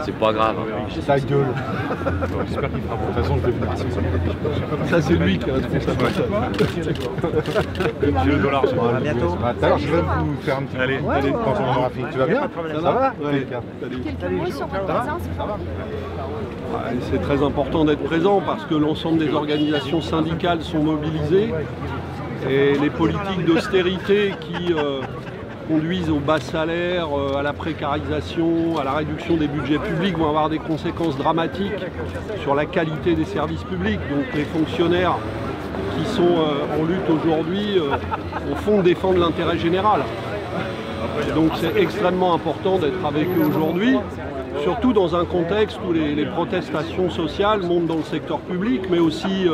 C'est pas grave. Ta gueule. J'espère qu'il fera bon. De toute façon, je vais venir. Ça, c'est lui qui est responsable. J'ai le dollar. À bientôt. Tout à l'heure, je vais vous faire un petit Allez, quand on aura fini. Tu vas bien? Ça va? Quelques mots sur votre présence? C'est très important d'être présent parce que l'ensemble des organisations syndicales sont mobilisées et les politiques d'austérité qui conduisent au bas salaire, à la précarisation, à la réduction des budgets publics vont avoir des conséquences dramatiques sur la qualité des services publics. Donc les fonctionnaires qui sont en lutte aujourd'hui, au fond, défendent l'intérêt général. Donc c'est extrêmement important d'être avec eux aujourd'hui, surtout dans un contexte où les protestations sociales montent dans le secteur public, mais aussi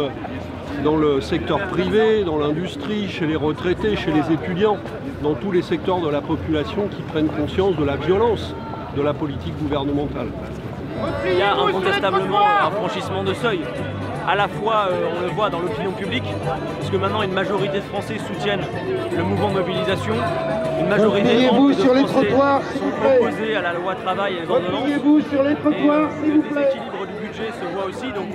dans le secteur privé, dans l'industrie, chez les retraités, chez les étudiants, dans tous les secteurs de la population qui prennent conscience de la violence de la politique gouvernementale. Il y a incontestablement un franchissement de seuil. À la fois, on le voit dans l'opinion publique, puisque maintenant une majorité de Français soutiennent le mouvement de mobilisation. Une majorité ample de Français sont opposés à la loi travail et les ordonnances. Et le déséquilibre du budget se voit aussi. Donc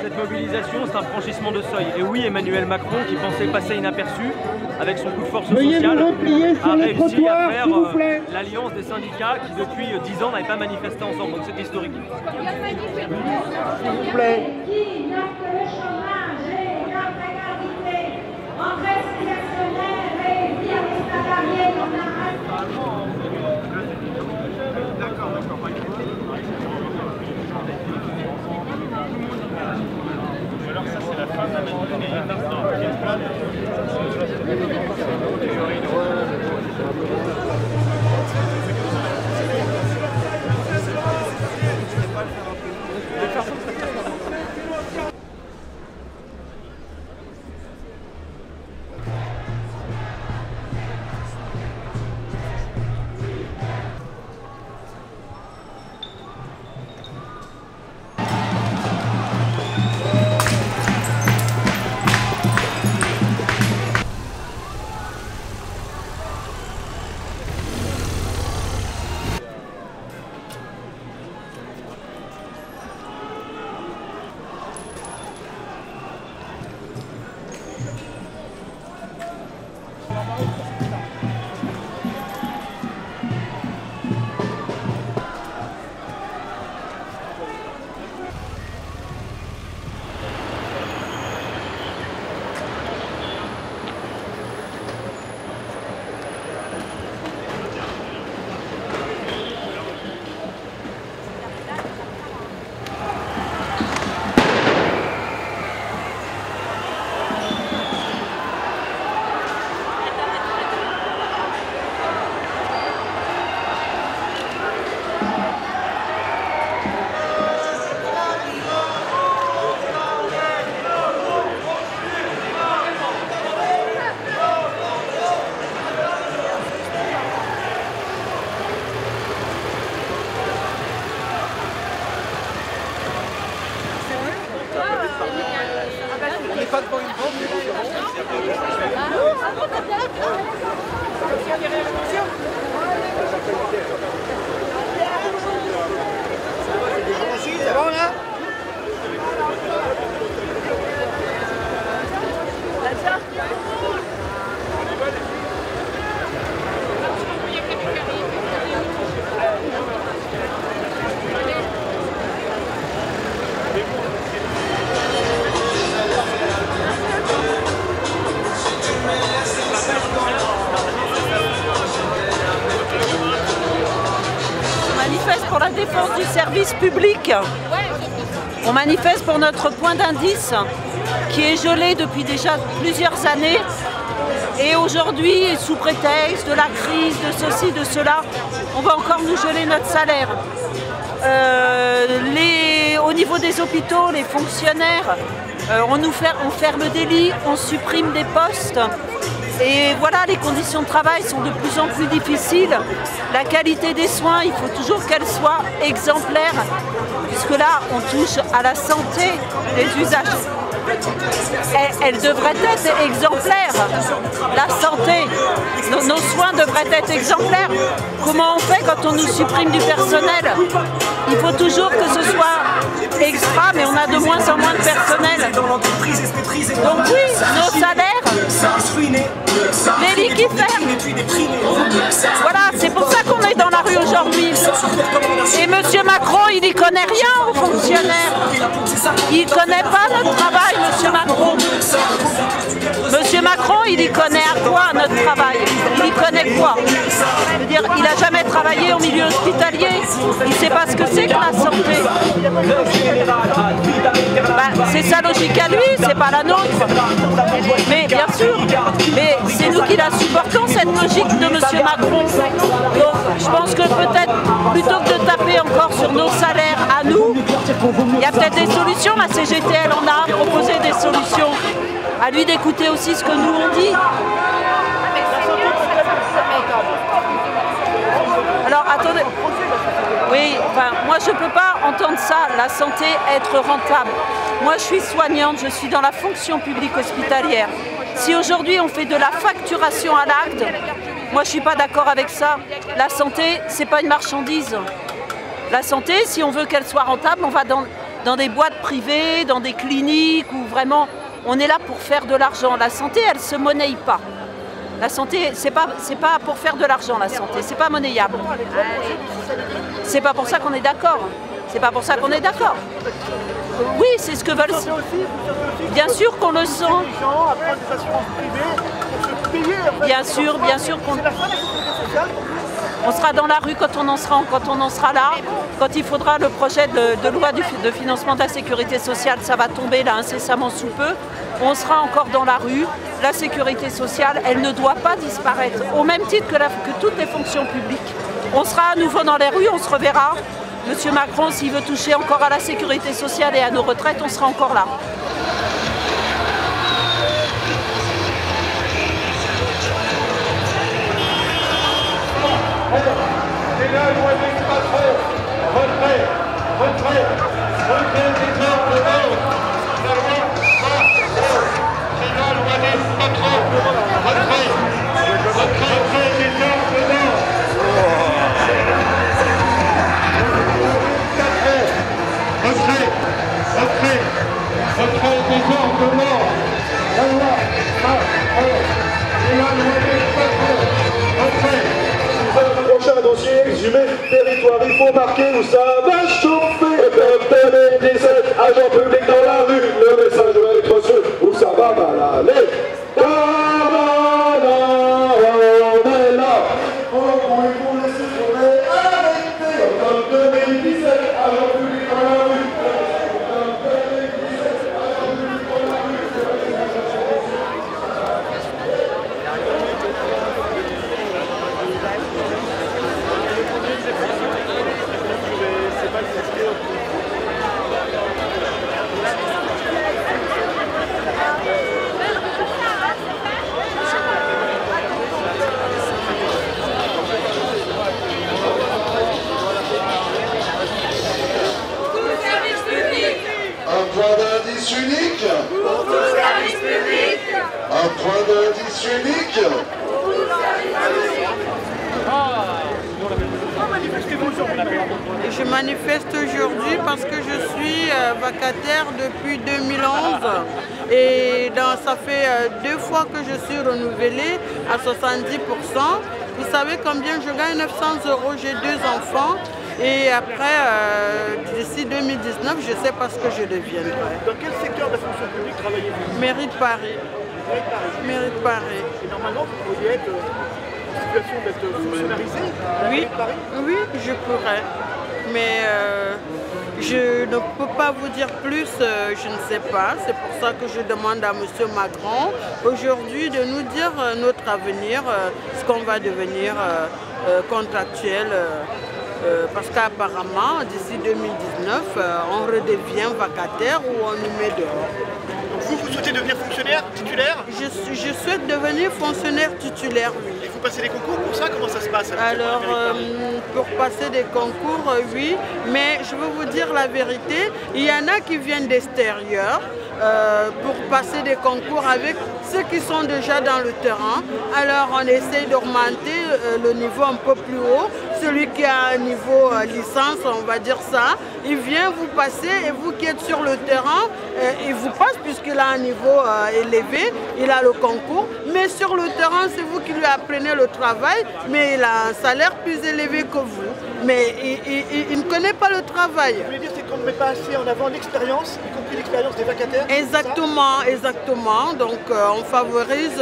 cette mobilisation, c'est un franchissement de seuil. Et oui, Emmanuel Macron, qui pensait passer inaperçu, avec son coup de force social, a réussi à faire l'alliance des syndicats qui depuis 10 ans n'avaient pas manifesté ensemble. Donc c'est historique. S'il vous plaît. Que le chômage et la précarité entre les actionnaires et dire les salariés qu'on arrête. D'accord. Alors ça c'est la fin de la C'est bon là? Pour la défense du service public. On manifeste pour notre point d'indice qui est gelé depuis déjà plusieurs années et aujourd'hui, sous prétexte de la crise, de ceci, de cela, on va encore nous geler notre salaire. Au niveau des hôpitaux, les fonctionnaires, on ferme des lits, on supprime des postes. Et voilà, les conditions de travail sont de plus en plus difficiles. La qualité des soins, il faut toujours qu'elle soit exemplaire, puisque là, on touche à la santé des usagers. elle devrait être exemplaire. La santé, nos soins devraient être exemplaires. Comment on fait quand on nous supprime du personnel? Il faut toujours que ce soit extra, mais on a de moins en moins de personnel. Donc oui, nos salaires, les liquifères. Voilà, c'est pour ça qu'on est dans la rue aujourd'hui. Et M. Macron, il n'y connaît rien aux fonctionnaires. Il ne connaît pas notre travail, M. Macron. M. Macron, il y connaît à quoi notre travail? Il y connaît quoi? Je veux dire, il n'a jamais travaillé au milieu hospitalier. Il ne sait pas ce que c'est que la santé. Ben, c'est sa logique à lui, c'est pas la nôtre. Mais bien sûr, mais c'est nous qui la supportons, cette logique de M. Macron. Donc je pense que peut-être, plutôt que de taper encore sur nos salaires à nous, il y a peut-être des solutions. La CGT, elle en a proposé des solutions. À lui d'écouter aussi ce que nous on dit. Alors attendez, oui, enfin moi je ne peux pas entendre ça, la santé être rentable. Moi je suis soignante, je suis dans la fonction publique hospitalière. Si aujourd'hui on fait de la facturation à l'acte, moi je ne suis pas d'accord avec ça. La santé, c'est pas une marchandise. La santé, si on veut qu'elle soit rentable, on va dans des boîtes privées, dans des cliniques où vraiment on est là pour faire de l'argent. La santé, elle ne se monnaie pas. La santé, c'est pas pour faire de l'argent, la santé, c'est pas monnayable. C'est pas pour ça qu'on est d'accord. C'est pas pour ça qu'on est d'accord. Oui, c'est ce que veulent. Bien sûr qu'on le sent. Bien sûr qu'on. On sera dans la rue quand on en sera là. Quand il faudra le projet de loi de financement de la sécurité sociale, ça va tomber là incessamment sous peu. On sera encore dans la rue. La sécurité sociale, elle ne doit pas disparaître. Au même titre que toutes les fonctions publiques. On sera à nouveau dans les rues, on se reverra. Monsieur Macron, s'il veut toucher encore à la sécurité sociale et à nos retraites, on sera encore là. C'est là où on est patron. Retrait des ordres de l'ordre. La loi c'est là où on est patron. Retrait des ordres de l'ordre. Retrait des ordres de l'ordre. La loi c'est là où on est patron. Retrait. Prochain dossier, exhumé, territoire, il faut marquer où ça va chauffer. Comme 2017, agent public dans la rue, le message va être reçu, où ça va mal aller. On est là. On vous laisser tomber, arrêtez. Comme 2017, agent public dans la rue. Unique pour tout service public. Un point d'indice unique. Je manifeste aujourd'hui parce que je suis vacataire depuis 2011 et ça fait 2 fois que je suis renouvelée à 70%. Vous savez combien je gagne? 900 €, j'ai 2 enfants. Et après, d'ici 2019, je ne sais pas ce que je deviendrai. Dans quel secteur de la fonction publique travaillez-vous? Mairie de Paris. Mairie de Paris. Et normalement, vous pourriez être en situation d'être fonctionnalisé? Oui, oui, je pourrais. Mais je ne peux pas vous dire plus, je ne sais pas. C'est pour ça que je demande à M. Macron aujourd'hui de nous dire notre avenir, ce qu'on va devenir contractuel. Parce qu'apparemment, d'ici 2019, on redevient vacataire ou on nous met dehors. Donc vous souhaitez devenir fonctionnaire titulaire? Je souhaite devenir fonctionnaire titulaire, oui. Et vous passez des concours pour ça? Comment ça se passe? Alors, pour passer des concours, oui. Mais je veux vous dire la vérité, il y en a qui viennent d'extérieur. pour passer des concours avec ceux qui sont déjà dans le terrain. Alors on essaie d'augmenter le niveau un peu plus haut. Celui qui a un niveau licence, on va dire ça, il vient vous passer et vous qui êtes sur le terrain, il vous passe puisqu'il a un niveau élevé, il a le concours. Mais sur le terrain, c'est vous qui lui apprenez le travail, mais il a un salaire plus élevé que vous. Mais il ne connaît pas le travail. Vous voulez dire qu'on ne met pas assez en avant l'expérience, y compris l'expérience des vacataires? Exactement, exactement. Donc on favorise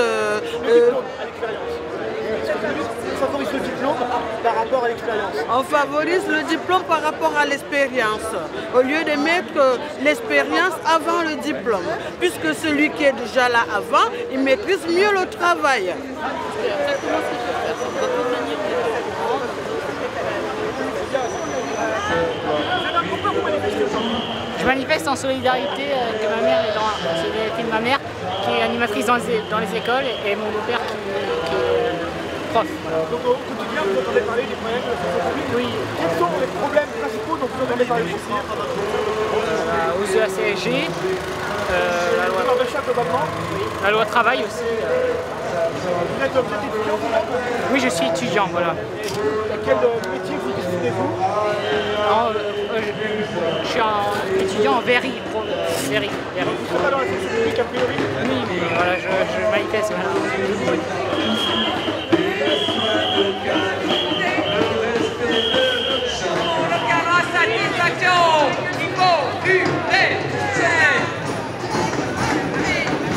On favorise le diplôme par rapport à l'expérience. On favorise le diplôme par rapport à l'expérience, au lieu de mettre l'expérience avant le diplôme. Puisque celui qui est déjà là avant, il maîtrise mieux le travail. Je manifeste en solidarité que ma mère est dans la solidarité de ma mère qui est animatrice dans les écoles et mon beau-père qui est prof. Donc au quotidien, vous entendez parler des problèmes de la fonction publique. Oui. Quels sont les problèmes principaux dont vous entendez parler aussi? La hausse de la CSG, la loi travail aussi. Vous êtes étudiant, vous? Oui, je suis étudiant, voilà. Quel métier vous destinez-vous? Je suis étudiant en Verri. Vous ne serez pas dans la fonction publique a priori? Oui, mais voilà, je manifeste maintenant.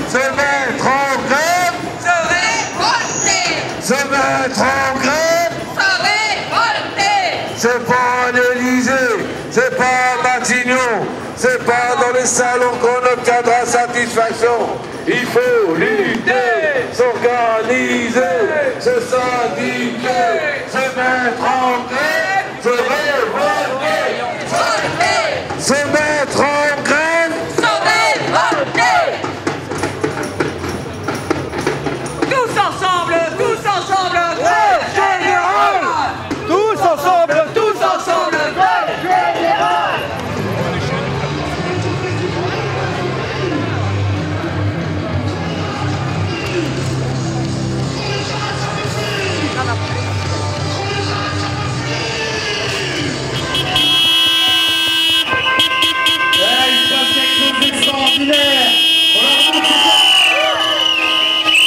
Se mettre en grève, se révolter, se mettre en grève, se révolter. C'est pas l'Élysée, c'est pas Matignon, c'est pas dans les salons qu'on obtiendra satisfaction. Il faut lutter, s'organiser, se syndiquer, se mettre en grève, se révolter, se mettre en grève, se révolter. Tous ensemble, grève générale. Tous ensemble, grève générale.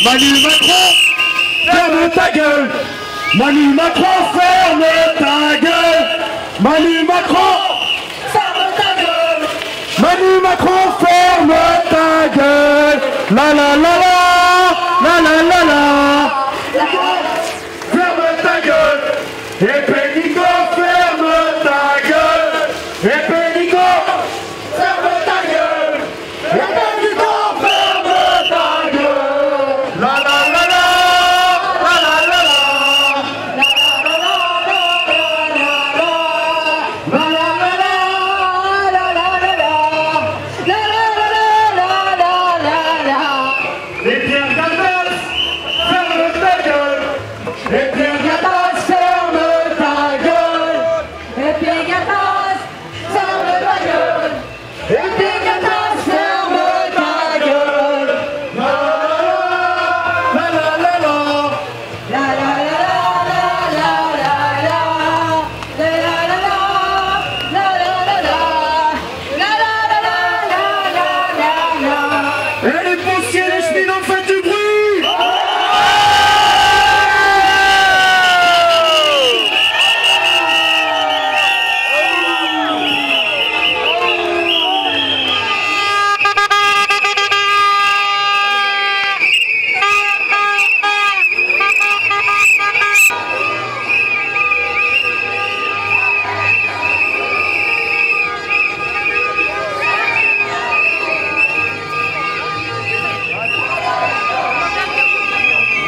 Manu Macron, ferme ta gueule. Manu Macron, ferme ta gueule. Manu Macron, ferme ta gueule. Manu Macron, ferme ta gueule. La la la la, la la la la. Ferme ta gueule. Et Pénico, ferme ta gueule. Et Pénico, ferme ta gueule. Et Pénico, ferme ta gueule. La la la la, la la la la, la la la la, la la la. Et Pierre Gattaz, ferme ta gueule. Et Pierre Gattaz, ferme ta gueule. Et Pierre Gattaz, ferme ta gueule. Et Pierre Gattaz, ferme ta gueule. La la la la, la la la la, la la la la. Et les pompiers, les cheminots, faites du bruit.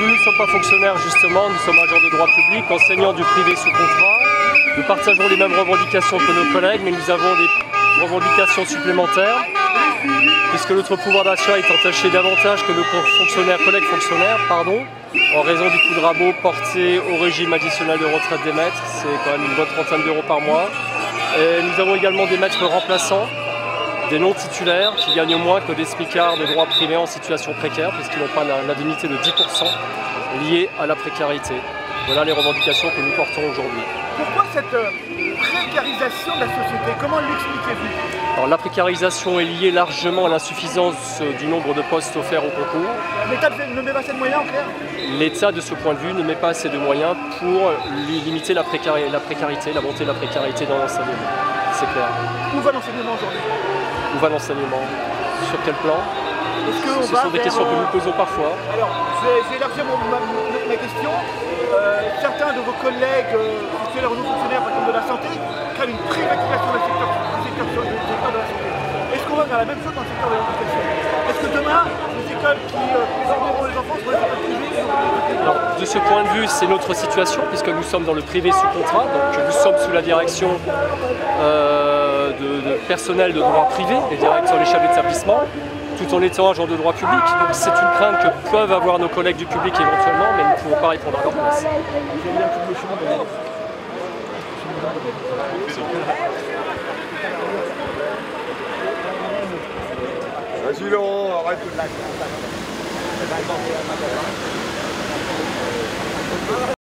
Nous ne sommes pas fonctionnaires justement, nous sommes agents de droit public, enseignants du privé sous contrat. Nous partageons les mêmes revendications que nos collègues, mais nous avons des revendications supplémentaires, puisque notre pouvoir d'achat est entaché davantage que nos collègues fonctionnaires, en raison du coup de rabot porté au régime additionnel de retraite des maîtres, c'est quand même une bonne trentaine d'euros par mois. Et nous avons également des maîtres remplaçants, des non-titulaires qui gagnent moins que des smicards de droit privé en situation précaire, puisqu'ils n'ont pas l'indemnité de 10% liée à la précarité. Voilà les revendications que nous portons aujourd'hui. Pourquoi cette précarisation de la société? Comment l'expliquez-vous? Alors, la précarisation est liée largement à l'insuffisance du nombre de postes offerts au concours. L'État ne met pas assez de moyens en clair? L'État, de ce point de vue, ne met pas assez de moyens pour limiter la précarité, la montée de la précarité dans l'enseignement. C'est clair. Où va l'enseignement aujourd'hui? Où va l'enseignement? Sur quel plan? Ce sont des questions que nous posons parfois. Alors, je vais élargir ma question. Certains de vos collègues, fonctionnaires ou non fonctionnaires, par exemple de la santé, craignent une privatisation du secteur de la santé. Est-ce qu'on va faire la même chose dans le secteur de l'éducation? Est-ce que demain, les écoles qui formeront les enfants seront des écoles privées? Alors, de ce point de vue, c'est notre situation, puisque nous sommes dans le privé sous contrat, donc nous sommes sous la direction de personnel de droit privé, et directeurs des chefs d'établissement, tout en étant agent de droit public. Donc c'est une crainte que peuvent avoir nos collègues du public éventuellement, mais nous ne pouvons pas répondre à leur place. Vas-y Laurent, arrête de